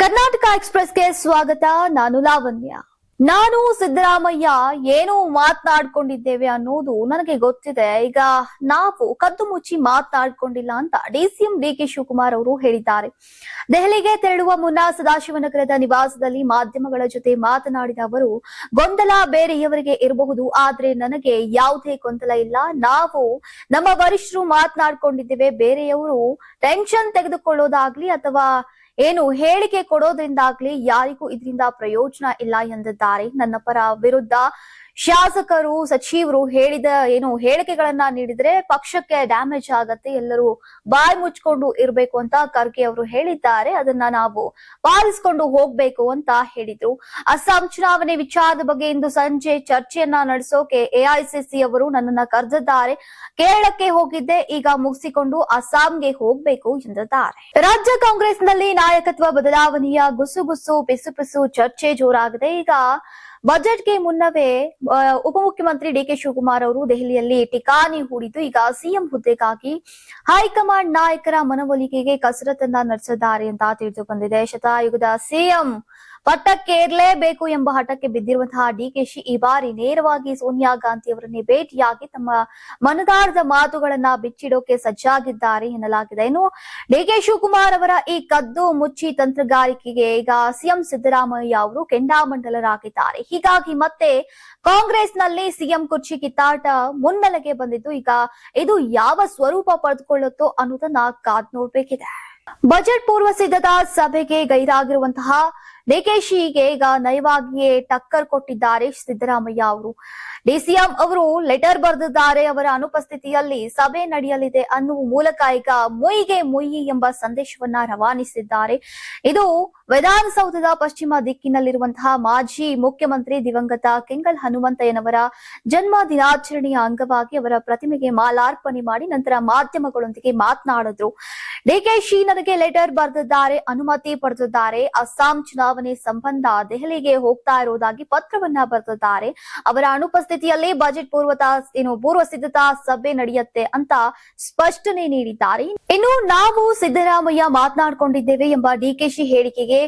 ಕರ್ನಾಟಕ ಎಕ್ಸ್‌ಪ್ರೆಸ್‌ಗೆ ಸ್ವಾಗತ. ನಾನು ಲಾವಣ್ಯ. ನಾನು ಸಿದ್ದರಾಮಯ್ಯ ಏನು ಮಾತನಾಡ್ಕೊಂಡಿದ್ದೇವೆ ಅನ್ನೋದು ನನಗೆ ಗೊತ್ತಿದೆ. ಈಗ ನಾವು ಕದ್ದು ಮುಚ್ಚಿ ಮಾತನಾಡ್ಕೊಂಡಿಲ್ಲ ಅಂತ ಡಿಸಿಎಂ ಡಿಕೆ ಶಿವಕುಮಾರ್ ಅವರು ಹೇಳಿದ್ದಾರೆ. ದೆಹಲಿಗೆ ತೆರಳುವ ಮುನ್ನ ಸದಾಶಿವನಗರದ ನಿವಾಸದಲ್ಲಿ ಮಾಧ್ಯಮಗಳ ಜೊತೆ ಮಾತನಾಡಿದ ಅವರು, ಗೊಂದಲ ಬೇರೆಯವರಿಗೆ ಇರಬಹುದು, ಆದ್ರೆ ನನಗೆ ಯಾವುದೇ ಗೊಂದಲ ಇಲ್ಲ. ನಾವು ನಮ್ಮ ವರಿಷ್ಠರು ಮಾತನಾಡ್ಕೊಂಡಿದ್ದೇವೆ. ಬೇರೆಯವರು ಟೆನ್ಷನ್ ತೆಗೆದುಕೊಳ್ಳೋದಾಗ್ಲಿ ಅಥವಾ ಏನು ಹೇಳಿಕೆ ಕೊಡೋದ್ರಿಂದಾಗ್ಲಿ ಯಾರಿಗೂ ಇದರಿಂದ ಪ್ರಯೋಜನ ಇಲ್ಲ ಎಂದಿದ್ದಾರೆ. ನನ್ನ ಪರ ವಿರುದ್ಧ ಶಾಸಕರು ಸಚಿವರು ಹೇಳಿದ ಹೇಳಿಕೆಗಳನ್ನ ನೀಡಿದ್ರೆ ಪಕ್ಷಕ್ಕೆ ಡ್ಯಾಮೇಜ್ ಆಗತ್ತೆ, ಎಲ್ಲರೂ ಬಾಯಿ ಮುಚ್ಕೊಂಡು ಇರಬೇಕು ಅಂತ ಖರ್ಗೆ ಅವರು ಹೇಳಿದ್ದಾರೆ. ಅದನ್ನ ನಾವು ಪಾಲಿಸಿಕೊಂಡು ಹೋಗ್ಬೇಕು ಅಂತ ಹೇಳಿದ್ರು. ಅಸ್ಸಾಂ ಚುನಾವಣೆ ವಿಚಾರದ ಬಗ್ಗೆ ಇಂದು ಸಂಜೆ ಚರ್ಚೆಯನ್ನ ನಡೆಸೋಕೆ ಎಐಸಿಸಿ ಅವರು ನನ್ನನ್ನ ಕರೆದಿದ್ದಾರೆ. ಕೇರಳಕ್ಕೆ ಹೋಗಿದ್ದೆ, ಈಗ ಮುಗಿಸಿಕೊಂಡು ಅಸ್ಸಾಂಗೆ ಹೋಗ್ಬೇಕು ಎಂದಿದ್ದಾರೆ. ರಾಜ್ಯ ಕಾಂಗ್ರೆಸ್ನಲ್ಲಿ ನಾಯಕತ್ವ ಬದಲಾವಣೆಯ ಗುಸುಗುಸು ಪಿಸುಪಿಸು ಚರ್ಚೆ ಜೋರಾಗಿದೆ. ಈಗ ಬಜೆಟ್ಗೆ ಮುನ್ನವೇ ಉಪಮುಖ್ಯಮಂತ್ರಿ ಡಿಕೆ ಶಿವಕುಮಾರ್ ಅವರು ದೆಹಲಿಯಲ್ಲಿ ಠಿಕಾಣಿ ಹೂಡಿದ್ದು, ಈಗ ಸಿಎಂ ಹುದ್ದೆಗಾಗಿ ಹೈಕಮಾಂಡ್ ನಾಯಕರ ಮನವೊಲಿಕೆಗೆ ಕಸರತ್ತನ್ನ ನಡೆಸಿದ್ದಾರೆ ಅಂತ ತಿಳಿದು ಬಂದಿದೆ. ಶತಾಯುಗದ ಸಿಎಂ ಪಟ್ಟಕ್ಕೇರಲೇಬೇಕು ಎಂಬ ಹಠಕ್ಕೆ ಬಿದ್ದಿರುವಂತಹ ಡಿಕೆಶಿ ಈ ಬಾರಿ ನೇರವಾಗಿ ಸೋನಿಯಾ ಗಾಂಧಿ ಅವರನ್ನೇ ಭೇಟಿಯಾಗಿ ತಮ್ಮ ಮನದಾಳದ ಮಾತುಗಳನ್ನ ಬಿಚ್ಚಿಡೋಕೆ ಸಜ್ಜಾಗಿದ್ದಾರೆ ಎನ್ನಲಾಗಿದೆ. ಇನ್ನು ಡಿಕೆ ಶಿವಕುಮಾರ್ ಅವರ ಈ ಕದ್ದು ಮುಚ್ಚಿ ತಂತ್ರಗಾರಿಕೆಗೆ ಈಗ ಸಿಎಂ ಸಿದ್ದರಾಮಯ್ಯ ಅವರು ಕೆಂಡಾಮಂಡಲರಾಗಿದ್ದಾರೆ. ಹೀಗಾಗಿ ಮತ್ತೆ ಕಾಂಗ್ರೆಸ್ನಲ್ಲಿ ಸಿಎಂ ಕುರ್ಚಿ ಕಿತ್ತಾಟ ಮುನ್ನೆಲೆಗೆ ಬಂದಿದ್ದು, ಈಗ ಇದು ಯಾವ ಸ್ವರೂಪ ಪಡೆದುಕೊಳ್ಳುತ್ತೋ ಅನ್ನೋದನ್ನ ಕಾದ್ ನೋಡ್ಬೇಕಿದೆ. ಬಜೆಟ್ ಪೂರ್ವ ಸಿದ್ಧತಾ ಸಭೆಗೆ ಗೈರಾಗಿರುವಂತಹ ಡಿಕೆಶಿಗೆ ಈಗ ನಯವಾಗಿಯೇ ಟಕ್ಕರ್ ಕೊಟ್ಟಿದ್ದಾರೆ ಸಿದ್ದರಾಮಯ್ಯ ಅವರು. ಡಿಸಿಎಂ ಅವರು ಲೆಟರ್ ಬರೆದಿದ್ದಾರೆ. ಅವರ ಅನುಪಸ್ಥಿತಿಯಲ್ಲಿ ಸಭೆ ನಡೆಯಲಿದೆ ಅನ್ನುವ ಮೂಲಕ ಈಗ ಮೊಯ್ಗೆ ಮೊಯ್ಯಿ ಎಂಬ ಸಂದೇಶವನ್ನ ರವಾನಿಸಿದ್ದಾರೆ. ಇದು ವಿಧಾನಸೌಧದ ಪಶ್ಚಿಮ ದಿಕ್ಕಿನಲ್ಲಿರುವಂತಹ ಮಾಜಿ ಮುಖ್ಯಮಂತ್ರಿ ದಿವಂಗತ ಕೆಂಗಲ್ ಹನುಮಂತಯ್ಯನವರ ಜನ್ಮ ದಿನಾಚರಣೆಯ ಅಂಗವಾಗಿ ಅವರ ಪ್ರತಿಮೆಗೆ ಮಾಲಾರ್ಪಣೆ ಮಾಡಿ ನಂತರ ಮಾಧ್ಯಮಗಳೊಂದಿಗೆ ಮಾತನಾಡಿದ್ರು. ಡಿಕೆಶಿ ನನಗೆ ಲೆಟರ್ ಬರೆದಿದ್ದಾರೆ, ಅನುಮತಿ ಪಡೆದಿದ್ದಾರೆ. ಅಸ್ಸಾಂ ಚುನಾವಣೆ ಸಂಬಂಧ ದೆಹಲಿಗೆ ಹೋಗ್ತಾ ಇರೋದಾಗಿ ಪತ್ರವನ್ನ ಬರೆದಿದ್ದಾರೆ. ಅವರ ಅನುಪಸ್ಥಿತಿಯಲ್ಲಿ ಬಜೆಟ್ ಪೂರ್ವ ಸಿದ್ಧತಾ ಸಭೆ ನಡೆಯುತ್ತೆ ಅಂತ ಸ್ಪಷ್ಟನೆ ನೀಡಿದ್ದಾರೆ. ಇನ್ನು ನಾವು ಸಿದ್ದರಾಮಯ್ಯ ಮಾತನಾಡಿಕೊಂಡಿದ್ದೇವೆ ಎಂಬ ಡಿಕೆಶಿ ಹೇಳಿಕೆಗೆ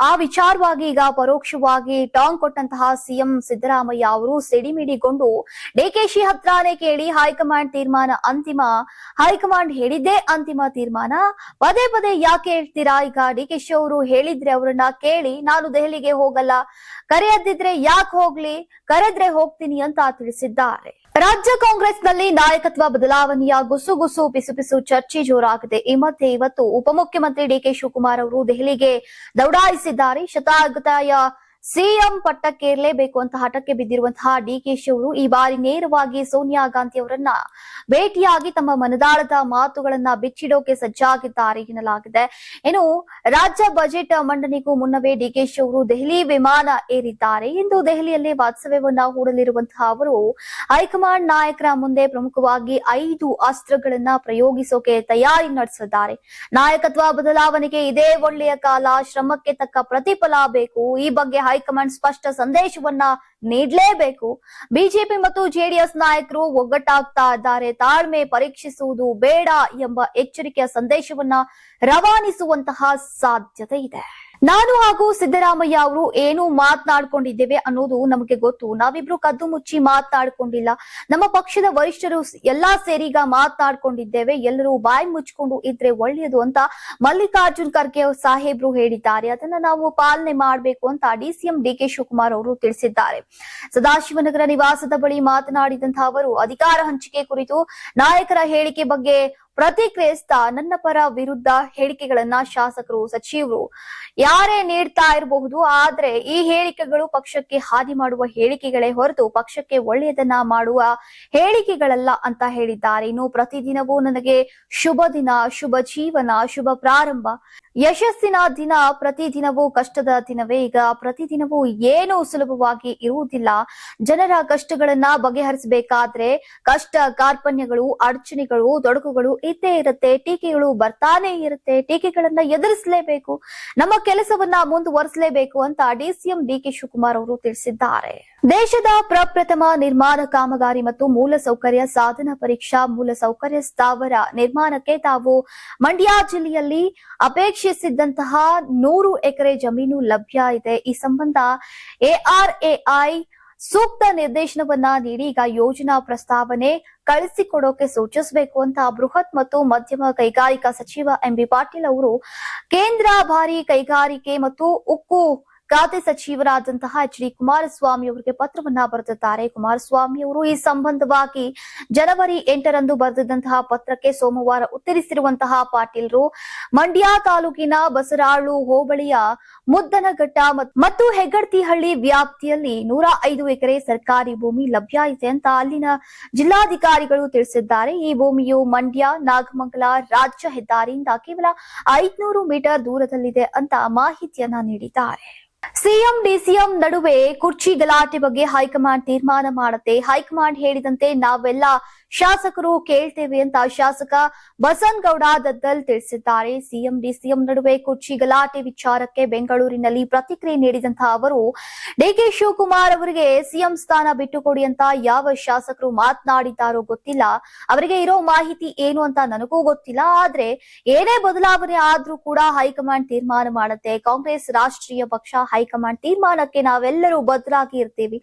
ಆ ವಿಚಾರವಾಗಿ ಈಗ ಪರೋಕ್ಷವಾಗಿ ಟಾಂಗ್ ಕೊಟ್ಟಂತಹ ಸಿಎಂ ಸಿದ್ದರಾಮಯ್ಯ ಅವರು ಸಿಡಿಮಿಡಿಗೊಂಡು ಡಿಕೆಶಿ ಹತ್ರನೇ ಕೇಳಿ ಹೈಕಮಾಂಡ್ ತೀರ್ಮಾನ ಅಂತಿಮ, ಹೈಕಮಾಂಡ್ ಹೇಳಿದ್ದೇ ಅಂತಿಮ ತೀರ್ಮಾನ, ಪದೇ ಪದೇ ಯಾಕೆ ಹೇಳ್ತೀರಾ? ಈಗ ಡಿಕೆಶಿ ಅವರು ಹೇಳಿದ್ರೆ ಅವರನ್ನ ಕೇಳಿ, ನಾನು ದೆಹಲಿಗೆ ಹೋಗಲ್ಲ, ಕರೆಯದಿದ್ರೆ ಯಾಕೆ ಹೋಗ್ಲಿ, ಕರೆದ್ರೆ ಹೋಗ್ತೀನಿ ಅಂತ ತಿಳಿಸಿದ್ದಾರೆ. ರಾಜ್ಯ ಕಾಂಗ್ರೆಸ್ನಲ್ಲಿ ನಾಯಕತ್ವ ಬದಲಾವಣೆಯ ಗುಸುಗುಸು ಪಿಸುಪಿಸು ಚರ್ಚೆ ಜೋರಾಗಿದೆ. ಈ ಮಧ್ಯೆ ಇವತ್ತು ಉಪಮುಖ್ಯಮಂತ್ರಿ ಡಿಕೆ ಶಿವಕುಮಾರ್ ಅವರು ದೆಹಲಿಗೆ ದೌಡಾಯಿಸಿದ್ದಾರೆ. ಶತಾಯುಗದ ಸಿಎಂ ಪಟ್ಟಕ್ಕೇರಲೇಬೇಕು ಅಂತ ಹಠಕ್ಕೆ ಬಿದ್ದಿರುವಂತಹ ಡಿಕೆಶಿ ಅವರು ಈ ಬಾರಿ ನೇರವಾಗಿ ಸೋನಿಯಾ ಗಾಂಧಿ ಅವರನ್ನ ಭೇಟಿಯಾಗಿ ತಮ್ಮ ಮನದಾಳದ ಮಾತುಗಳನ್ನ ಬಿಚ್ಚಿಡೋಕೆ ಸಜ್ಜಾಗಿದ್ದಾರೆ ಎನ್ನಲಾಗಿದೆ. ಇನ್ನು ರಾಜ್ಯ ಬಜೆಟ್ ಮಂಡನೆಗೂ ಮುನ್ನವೇ ಡಿಕೆಶಿ ಅವರು ದೆಹಲಿ ವಿಮಾನ ಏರಿದ್ದಾರೆ. ಇಂದು ದೆಹಲಿಯಲ್ಲಿ ವಾಸ್ತವ್ಯವನ್ನ ಹೂಡಲಿರುವಂತಹ ಅವರು ಹೈಕಮಾಂಡ್ ನಾಯಕರ ಮುಂದೆ ಪ್ರಮುಖವಾಗಿ 5 ಅಸ್ತ್ರಗಳನ್ನ ಪ್ರಯೋಗಿಸೋಕೆ ತಯಾರಿ ನಡೆಸಿದ್ದಾರೆ. ನಾಯಕತ್ವ ಬದಲಾವಣೆಗೆ ಇದೇ ಒಳ್ಳೆಯ ಕಾಲ, ಶ್ರಮಕ್ಕೆ ತಕ್ಕ ಪ್ರತಿಫಲ ಬೇಕು. ಈ ಬಗ್ಗೆ ಹೈಕಮಾಂಡ್ ಸ್ಪಷ್ಟ ಸಂದೇಶವನ್ನ ನೀಡಲೇಬೇಕು. ಬಿಜೆಪಿ ಮತ್ತು ಜೆಡಿಎಸ್ ನಾಯಕರು ಒಗ್ಗಟ್ಟಾಗ್ತಾ ಇದ್ದಾರೆ, ತಾಳ್ಮೆ ಪರೀಕ್ಷಿಸುವುದು ಬೇಡ ಎಂಬ ಎಚ್ಚರಿಕೆಯ ಸಂದೇಶವನ್ನ ರವಾನಿಸುವಂತಹ ಸಾಧ್ಯತೆ ಇದೆ. ನಾನು ಹಾಗೂ ಸಿದ್ದರಾಮಯ್ಯ ಅವರು ಏನು ಮಾತನಾಡ್ಕೊಂಡಿದ್ದೇವೆ ಅನ್ನೋದು ನಮಗೆ ಗೊತ್ತು. ನಾವಿಬ್ರು ಕದ್ದು ಮುಚ್ಚಿ ಮಾತನಾಡ್ಕೊಂಡಿಲ್ಲ. ನಮ್ಮ ಪಕ್ಷದ ವರಿಷ್ಠರು ಎಲ್ಲಾ ಸೇರಿಗ ಮಾತನಾಡ್ಕೊಂಡಿದ್ದೇವೆ. ಎಲ್ಲರೂ ಬಾಯಿ ಮುಚ್ಕೊಂಡು ಇದ್ರೆ ಒಳ್ಳೆಯದು ಅಂತ ಮಲ್ಲಿಕಾರ್ಜುನ್ ಖರ್ಗೆ ಸಾಹೇಬ್ರು ಹೇಳಿದ್ದಾರೆ. ಅದನ್ನ ನಾವು ಪಾಲನೆ ಮಾಡಬೇಕು ಅಂತ ಡಿಸಿಎಂ ಡಿಕೆ ಶಿವಕುಮಾರ್ ಅವರು ತಿಳಿಸಿದ್ದಾರೆ. ಸದಾಶಿವನಗರ ನಿವಾಸದ ಬಳಿ ಮಾತನಾಡಿದಂತಹ ಅವರು ಅಧಿಕಾರ ಹಂಚಿಕೆ ಕುರಿತು ನಾಯಕರ ಹೇಳಿಕೆ ಬಗ್ಗೆ ಪ್ರತಿಕ್ರಿಯಿಸ್ತಾ, ನನ್ನ ಪರ ವಿರುದ್ಧ ಹೇಳಿಕೆಗಳನ್ನ ಶಾಸಕರು ಸಚಿವರು ಯಾರೇ ನೀಡ್ತಾ ಇರಬಹುದು, ಆದ್ರೆ ಈ ಹೇಳಿಕೆಗಳು ಪಕ್ಷಕ್ಕೆ ಹಾನಿ ಮಾಡುವ ಹೇಳಿಕೆಗಳೇ ಹೊರತು ಪಕ್ಷಕ್ಕೆ ಒಳ್ಳೆಯದನ್ನ ಮಾಡುವ ಹೇಳಿಕೆಗಳಲ್ಲ ಅಂತ ಹೇಳಿದ್ದಾರೆ. ಇನ್ನು ಪ್ರತಿದಿನವೂ ನನಗೆ ಶುಭ ದಿನ, ಶುಭ ಜೀವನ, ಶುಭ ಪ್ರಾರಂಭ, ಯಶಸ್ಸಿನ ದಿನ, ಪ್ರತಿದಿನವೂ ಕಷ್ಟದ ದಿನವೇ. ಈಗ ಪ್ರತಿದಿನವೂ ಏನು ಸುಲಭವಾಗಿ ಇರುವುದಿಲ್ಲ. ಜನರ ಕಷ್ಟಗಳನ್ನ ಬಗೆಹರಿಸಬೇಕಾದ್ರೆ ಕಷ್ಟ ಕಾರ್ಪಣ್ಯಗಳು, ಅಡಚಣೆಗಳು, ತೊಡಕುಗಳು ಇದ್ದೇ ಇರುತ್ತೆ, ಟೀಕೆಗಳು ಬರ್ತಾನೆ ಇರುತ್ತೆ, ಟೀಕೆಗಳನ್ನ ಎದುರಿಸಲೇಬೇಕು, ನಮ್ಮ ಕೆಲಸವನ್ನ ಮುಂದುವರಿಸಲೇಬೇಕು ಅಂತ ಡಿಸಿಎಂ ಡಿಕೆ ಶಿವಕುಮಾರ್ ಅವರು ತಿಳಿಸಿದ್ದಾರೆ. ದೇಶದ ಪ್ರಪ್ರಥಮ ನಿರ್ಮಾಣ ಕಾಮಗಾರಿ ಮತ್ತು ಮೂಲಸೌಕರ್ಯ ಸಾಧನ ಪರೀಕ್ಷಾ ಮೂಲಸೌಕರ್ಯ ಸ್ಥಾವರ ನಿರ್ಮಾಣಕ್ಕೆ ತಾವು ಮಂಡ್ಯ ಜಿಲ್ಲೆಯಲ್ಲಿ ಅಪೇಕ್ಷಿಸಿದ್ದಂತಹ 100 ಎಕರೆ ಜಮೀನು ಲಭ್ಯ ಇದೆ. ಈ ಸಂಬಂಧ ARAI ಸೂಕ್ತ ನಿರ್ದೇಶನವನ್ನ ನೀಡಿ ಈಗ ಯೋಜನಾ ಪ್ರಸ್ತಾವನೆ ಕಳಿಸಿಕೊಡೋಕೆ ಸೂಚಿಸಬೇಕು ಅಂತ ಬೃಹತ್ ಮತ್ತು ಮಧ್ಯಮ ಕೈಗಾರಿಕಾ ಸಚಿವ ಎಂಬಿ ಪಾಟೀಲ್ ಅವರು ಕೇಂದ್ರ ಭಾರಿ ಕೈಗಾರಿಕೆ ಮತ್ತು ಉಕ್ಕು ಖಾತೆ ಸಚಿವರಾದಂತಹ HD ಕುಮಾರಸ್ವಾಮಿ ಅವರಿಗೆ ಪತ್ರವನ್ನ ಬರೆದಿದ್ದಾರೆ. ಕುಮಾರಸ್ವಾಮಿ ಅವರು ಈ ಸಂಬಂಧವಾಗಿ ಜನವರಿ 8ರಂದು ಬರೆದಿದ್ದಂತಹ ಪತ್ರಕ್ಕೆ ಸೋಮವಾರ ಉತ್ತರಿಸಿರುವಂತಹ ಪಾಟೀಲ್ರು ಮಂಡ್ಯ ತಾಲೂಕಿನ ಬಸರಾಳು ಹೋಬಳಿಯ ಮುದ್ದನಘಟ್ಟ ಮತ್ತು ಹೆಗ್ಗಡ್ತಿಹಳ್ಳಿ ವ್ಯಾಪ್ತಿಯಲ್ಲಿ 105 ಎಕರೆ ಸರ್ಕಾರಿ ಭೂಮಿ ಲಭ್ಯ ಇದೆ ಅಂತ ಅಲ್ಲಿನ ಜಿಲ್ಲಾಧಿಕಾರಿಗಳು ತಿಳಿಸಿದ್ದಾರೆ. ಈ ಭೂಮಿಯು ಮಂಡ್ಯ ನಾಗಮಂಗಲ ರಾಜ್ಯ ಹೆದ್ದಾರಿಯಿಂದ ಕೇವಲ 500 ಮೀಟರ್ ದೂರದಲ್ಲಿದೆ ಅಂತ ಮಾಹಿತಿಯನ್ನ ನೀಡಿದ್ದಾರೆ. ಸಿಎಂ ಡಿಸಿಎಂ ನಡುವೆ ಕುರ್ಚಿ ಗಲಾಟೆ ಬಗ್ಗೆ ಹೈಕಮಾಂಡ್ ತೀರ್ಮಾನ ಮಾಡುತ್ತೆ. ಹೈಕಮಾಂಡ್ ಹೇಳಿದಂತೆ ನಾವೆಲ್ಲ ಶಾಸಕರು ಕೇಳ್ತೇವೆ ಅಂತ ಶಾಸಕ ಬಸನಗೌಡ ದದ್ದಲ್ ತಿಳಿಸಿದ್ದಾರೆ. ಸಿಎಂ ಡಿಸಿಎಂ ನಡುವೆ ಕುರ್ಚಿ ಗಲಾಟೆ ವಿಚಾರಕ್ಕೆ ಬೆಂಗಳೂರಿನಲ್ಲಿ ಪ್ರತಿಕ್ರಿಯೆ ನೀಡಿದಂತಹ ಅವರು ಡಿಕೆ ಶಿವಕುಮಾರ್ ಅವರಿಗೆ ಸಿಎಂ ಸ್ಥಾನ ಬಿಟ್ಟುಕೊಡಿ ಅಂತ ಯಾವ ಶಾಸಕರು ಮಾತನಾಡಿದ್ದಾರೋ ಗೊತ್ತಿಲ್ಲ, ಅವರಿಗೆ ಇರೋ ಮಾಹಿತಿ ಏನು ಅಂತ ನನಗೂ ಗೊತ್ತಿಲ್ಲ. ಆದ್ರೆ ಏನೇ ಬದಲಾವಣೆ ಆದ್ರೂ ಕೂಡ ಹೈಕಮಾಂಡ್ ತೀರ್ಮಾನ ಮಾಡುತ್ತೆ. ಕಾಂಗ್ರೆಸ್ ರಾಷ್ಟ್ರೀಯ ಪಕ್ಷ ಹೈಕಮಾಂಡ್ ತೀರ್ಮಾನಕ್ಕೆ ನಾವೆಲ್ಲರೂ ಬದ್ಧರಾಗಿ ಇರ್ತೇವೆ,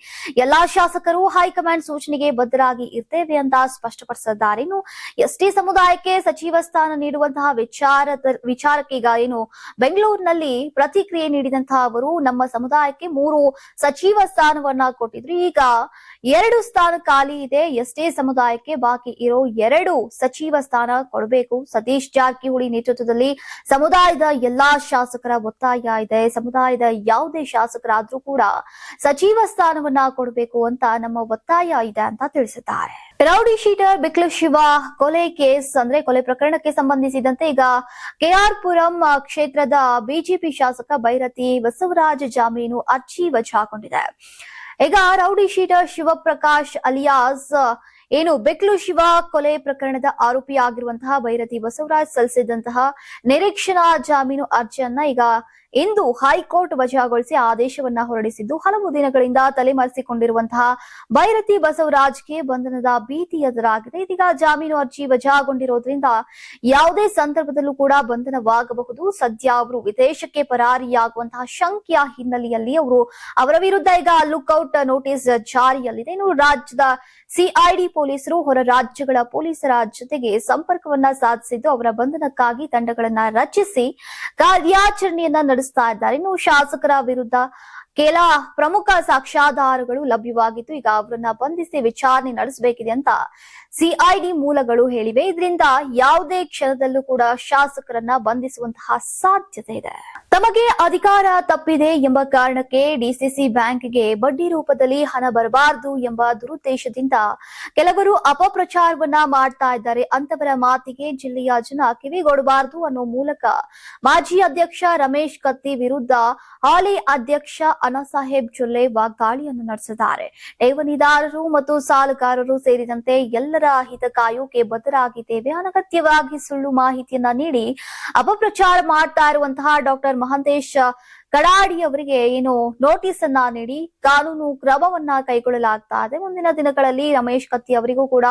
ಎಲ್ಲಾ ಶಾಸಕರು ಹೈಕಮಾಂಡ್ ಸೂಚನೆಗೆ ಬದ್ಧರಾಗಿ ಇರ್ತೇವೆ ಅಂತ ಸ್ಪಷ್ಟಪಡಿಸಿದ್ದಾರೆ. ಇನ್ನು ಎಸ್ಟಿ ಸಮುದಾಯಕ್ಕೆ ಸಚಿವ ಸ್ಥಾನ ನೀಡುವಂತಹ ವಿಚಾರಕ್ಕೆ ಈಗ ಏನು ಬೆಂಗಳೂರಿನಲ್ಲಿ ಪ್ರತಿಕ್ರಿಯೆ ನೀಡಿದಂತಹ ಅವರು ನಮ್ಮ ಸಮುದಾಯಕ್ಕೆ 3 ಸಚಿವ ಸ್ಥಾನವನ್ನ ಕೊಟ್ಟಿದ್ರು, ಈಗ 2 ಸ್ಥಾನ ಖಾಲಿ ಇದೆ, ಎಸ್ಟಿ ಸಮುದಾಯಕ್ಕೆ ಬಾಕಿ ಇರೋ 2 ಸಚಿವ ಸ್ಥಾನ ಕೊಡಬೇಕು. ಸತೀಶ್ ಜಾರಕಿಹೊಳಿ ನೇತೃತ್ವದಲ್ಲಿ ಸಮುದಾಯದ ಎಲ್ಲಾ ಶಾಸಕರ ಒತ್ತಾಯ ಇದೆ. ಸಮುದಾಯದ ಯಾವುದೇ ಶಾಸಕರಾದ್ರೂ ಕೂಡ ಸಚಿವ ಸ್ಥಾನವನ್ನ ಕೊಡಬೇಕು ಅಂತ ನಮ್ಮ ಒತ್ತಾಯ ಇದೆ ಅಂತ ತಿಳಿಸಿದ್ದಾರೆ. ರೌಡಿ ಶೀಟರ್ ಬಿಕ್ಲು ಶಿವ ಕೊಲೆ ಕೇಸ್ ಅಂದ್ರೆ ಕೊಲೆ ಪ್ರಕರಣಕ್ಕೆ ಸಂಬಂಧಿಸಿದಂತೆ ಈಗ KR ಪುರಂ ಕ್ಷೇತ್ರದ ಬಿಜೆಪಿ ಶಾಸಕ ಬೈರತಿ ಬಸವರಾಜ್ ಜಾಮೀನು ಅರ್ಜಿ ವಜಾಗೊಂಡಿದೆ. ಈಗ ರೌಡಿ ಶೀಟರ್ ಶಿವಪ್ರಕಾಶ್ ಅಲಿಯಾಸ್ ಏನು ಬಿಕ್ಲು ಶಿವ ಕೊಲೆ ಪ್ರಕರಣದ ಆರೋಪಿಯಾಗಿರುವಂತಹ ಬೈರತಿ ಬಸವರಾಜ್ ಸಲ್ಲಿಸಿದಂತಹ ನಿರೀಕ್ಷಣಾ ಜಾಮೀನು ಅರ್ಜಿಯನ್ನ ಈಗ ಇಂದು ಹೈಕೋರ್ಟ್ ವಜಾಗೊಳಿಸಿ ಆದೇಶವನ್ನ ಹೊರಡಿಸಿದ್ದು, ಹಲವು ದಿನಗಳಿಂದ ತಲೆಮರೆಸಿಕೊಂಡಿರುವಂತಹ ಬೈರತಿ ಬಸವರಾಜ್ಗೆ ಬಂಧನದ ಭೀತಿ ಎದುರಾಗಿದೆ. ಇದೀಗ ಜಾಮೀನು ಅರ್ಜಿ ವಜಾಗೊಂಡಿರೋದ್ರಿಂದ ಯಾವುದೇ ಸಂದರ್ಭದಲ್ಲೂ ಕೂಡ ಬಂಧನವಾಗಬಹುದು. ಸದ್ಯ ಅವರು ವಿದೇಶಕ್ಕೆ ಪರಾರಿಯಾಗುವಂತಹ ಶಂಕೆಯ ಹಿನ್ನೆಲೆಯಲ್ಲಿ ಅವರ ವಿರುದ್ಧ ಈಗ ಲುಕ್ಔಟ್ ನೋಟಿಸ್ ಜಾರಿಯಲ್ಲಿದೆ. ಇನ್ನು ರಾಜ್ಯದ ಸಿಐಡಿ ಪೊಲೀಸರು ಹೊರ ರಾಜ್ಯಗಳ ಪೊಲೀಸರ ಜೊತೆಗೆ ಸಂಪರ್ಕವನ್ನ ಸಾಧಿಸಿದ್ದು ಅವರ ಬಂಧನಕ್ಕಾಗಿ ತಂಡಗಳನ್ನ ರಚಿಸಿ ಕಾರ್ಯಾಚರಣೆಯನ್ನ ನಡೆಸ್ತಾ ಇದ್ದಾರೆ. ಇನ್ನು ಶಾಸಕರ ವಿರುದ್ಧ ಕೆಲ ಪ್ರಮುಖ ಸಾಕ್ಷ್ಯಾಧಾರಗಳು ಲಭ್ಯವಾಗಿತ್ತು, ಈಗ ಅವರನ್ನ ಬಂಧಿಸಿ ವಿಚಾರಣೆ ನಡೆಸಬೇಕಿದೆ ಅಂತ ಸಿಐಡಿ ಮೂಲಗಳು ಹೇಳಿವೆ. ಇದರಿಂದ ಯಾವುದೇ ಕ್ಷಣದಲ್ಲೂ ಕೂಡ ಶಾಸಕರನ್ನ ಬಂಧಿಸುವಂತಹ ಸಾಧ್ಯತೆ ಇದೆ. ತಮಗೆ ಅಧಿಕಾರ ತಪ್ಪಿದೆ ಎಂಬ ಕಾರಣಕ್ಕೆ ಡಿಸಿಸಿ ಬ್ಯಾಂಕ್ಗೆ ಬಡ್ಡಿ ರೂಪದಲ್ಲಿ ಹಣ ಬರಬಾರದು ಎಂಬ ದುರುದ್ದೇಶದಿಂದ ಕೆಲವರು ಅಪಪ್ರಚಾರವನ್ನ ಮಾಡ್ತಾ ಇದ್ದಾರೆ. ಅಂತವರ ಮಾತಿಗೆ ಜಿಲ್ಲೆಯ ಜನ ಕಿವಿಗೊಡಬಾರದು ಅನ್ನೋ ಮೂಲಕ ಮಾಜಿ ಅಧ್ಯಕ್ಷ ರಮೇಶ್ ಕತ್ತಿ ವಿರುದ್ಧ ಹಾಲಿ ಅಧ್ಯಕ್ಷ ಅನಾಸಾಹೇಬ್ ಜೊಲ್ಲೆ ವಾಗ್ದಾಳಿಯನ್ನು ನಡೆಸಿದ್ದಾರೆ. ಠೇವಣಿದಾರರು ಮತ್ತು ಸಾಲಗಾರರು ಸೇರಿದಂತೆ ಎಲ್ಲರ ಹಿತ ಕಾಯೋಕೆ ಬದ್ಧರಾಗಿದ್ದೇವೆ. ಅನಗತ್ಯವಾಗಿ ಸುಳ್ಳು ಮಾಹಿತಿಯನ್ನ ನೀಡಿ ಅಪಪ್ರಚಾರ ಮಾಡ್ತಾ ಇರುವಂತಹ ಡಾಕ್ಟರ್ ಮಹಂತೇಶ್ ಕಡಾಡಿ ಅವರಿಗೆ ಏನು ನೋಟಿಸ್ ಅನ್ನ ನೀಡಿ ಕಾನೂನು ಕ್ರಮವನ್ನ ಕೈಗೊಳ್ಳಲಾಗ್ತಾ ಇದೆ. ಮುಂದಿನ ದಿನಗಳಲ್ಲಿ ರಮೇಶ್ ಕತ್ತಿ ಅವರಿಗೂ ಕೂಡ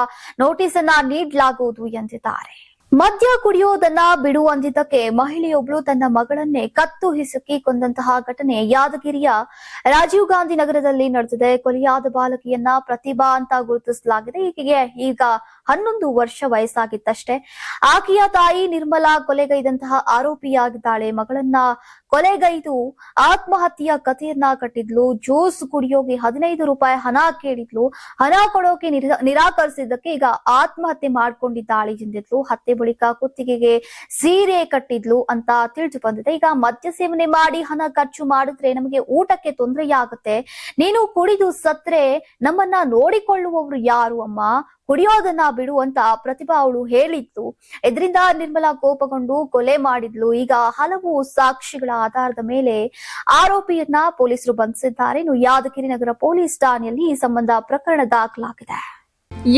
ನೋಟಿಸ್ ಅನ್ನ ನೀಡಲಾಗುವುದು ಎಂದಿದ್ದಾರೆ. ಮದ್ಯ ಕುಡಿಯೋದನ್ನ ಬಿಡು ಅಂದಿದ್ದಕ್ಕೆ ಮಹಿಳೆಯೊಬ್ಬಳು ತನ್ನ ಮಗಳನ್ನೇ ಕತ್ತು ಹಿಸುಕಿ ಕೊಂದಂತಹ ಘಟನೆ ಯಾದಗಿರಿಯ ರಾಜೀವ್ ಗಾಂಧಿ ನಗರದಲ್ಲಿ ನಡೆದಿದೆ. ಕೊಲೆಯಾದ ಬಾಲಕಿಯನ್ನ ಪ್ರತಿಭಾ ಅಂತ ಗುರುತಿಸಲಾಗಿದೆ. ಈಕೆಗೆ ಈಗ 11 ವರ್ಷ ವಯಸ್ಸಾಗಿತ್ತಷ್ಟೇ. ಆಕೆಯ ತಾಯಿ ನಿರ್ಮಲಾ ಕೊಲೆಗೈದಂತಹ ಆರೋಪಿಯಾಗಿದ್ದಾಳೆ. ಮಗಳನ್ನ ಕೊಲೆಗೈದು ಆತ್ಮಹತ್ಯೆಯ ಕಥೆಯನ್ನ ಕಟ್ಟಿದ್ಲು. ಜ್ಯೂಸ್ ಕುಡಿಯೋಕೆ 15 ರೂಪಾಯಿ ಹಣ ಕೇಳಿದ್ಲು. ಹಣ ಕೊಡೋಕೆ ನಿರಾಕರಿಸಿದ್ದಕ್ಕೆ ಈಗ ಆತ್ಮಹತ್ಯೆ ಮಾಡ್ಕೊಂಡಿದ್ದಾಳೆ ಎಂದಿದ್ಲು. ಹತ್ಯೆ ಬಳಿಕ ಕುತ್ತಿಗೆಗೆ ಸೀರೆ ಕಟ್ಟಿದ್ಲು ಅಂತ ತಿಳಿದು ಬಂದಿದೆ. ಈಗ ಮದ್ಯ ಸೇವನೆ ಮಾಡಿ ಹಣ ಖರ್ಚು ಮಾಡಿದ್ರೆ ನಮಗೆ ಊಟಕ್ಕೆ ತೊಂದರೆಯಾಗುತ್ತೆ, ನೀನು ಕುಡಿದು ಸತ್ರೆ ನಮ್ಮನ್ನ ನೋಡಿಕೊಳ್ಳುವವರು ಯಾರು ಅಮ್ಮ, ಕುಡಿಯೋದನ್ನ ಬಿಡು ಅಂತ ಪ್ರತಿಭಾ ಅವಳು ಹೇಳಿದ್ಲು. ಇದರಿಂದ ನಿರ್ಮಲಾ ಕೋಪಗೊಂಡು ಕೊಲೆ ಮಾಡಿದ್ಲು. ಈಗ ಹಲವು ಸಾಕ್ಷಿಗಳ ಆಧಾರದ ಮೇಲೆ ಆರೋಪಿಯನ್ನ ಪೊಲೀಸರು ಬಂಧಿಸಿದ್ದಾರೆ. ಇನ್ನು ಯಾದಗಿರಿ ನಗರ ಪೊಲೀಸ್ ಠಾಣೆಯಲ್ಲಿ ಈ ಸಂಬಂಧ ಪ್ರಕರಣ ದಾಖಲಾಗಿದೆ.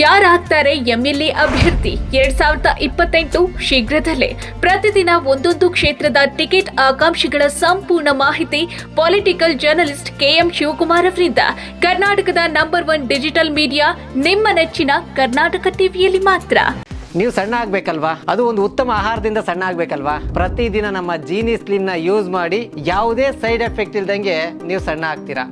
ಯಾರಾಗ್ತಾರೆ ಎಂಎಲ್ಎ ಅಭ್ಯರ್ಥಿ 2028 ಶೀಘ್ರದಲ್ಲೇ ಪ್ರತಿದಿನ ಒಂದೊಂದು ಕ್ಷೇತ್ರದ ಟಿಕೆಟ್ ಆಕಾಂಕ್ಷಿಗಳ ಸಂಪೂರ್ಣ ಮಾಹಿತಿ ಪೊಲಿಟಿಕಲ್ ಜರ್ನಲಿಸ್ಟ್ ಕೆಎಂ ಶಿವಕುಮಾರ್ ಅವರಿಂದ ಕರ್ನಾಟಕದ ನಂಬರ್ 1 ಡಿಜಿಟಲ್ ಮೀಡಿಯಾ ನಿಮ್ಮ ನೆಚ್ಚಿನ ಕರ್ನಾಟಕ ಟಿವಿಯಲ್ಲಿ ಮಾತ್ರ. ನೀವು ಸಣ್ಣ ಆಗ್ಬೇಕಲ್ವಾ? ಅದು ಒಂದು ಉತ್ತಮ ಆಹಾರದಿಂದ ಸಣ್ಣ ಆಗ್ಬೇಕಲ್ವಾ? ಪ್ರತಿದಿನ ನಮ್ಮ ಜೀನಿ ಸ್ಲಿಮ್ ನ ಯೂಸ್ ಮಾಡಿ ಯಾವುದೇ ಸೈಡ್ ಎಫೆಕ್ಟ್ ಇಲ್ದಂಗೆ ನೀವು ಸಣ್ಣ ಆಗ್ತೀರಾ.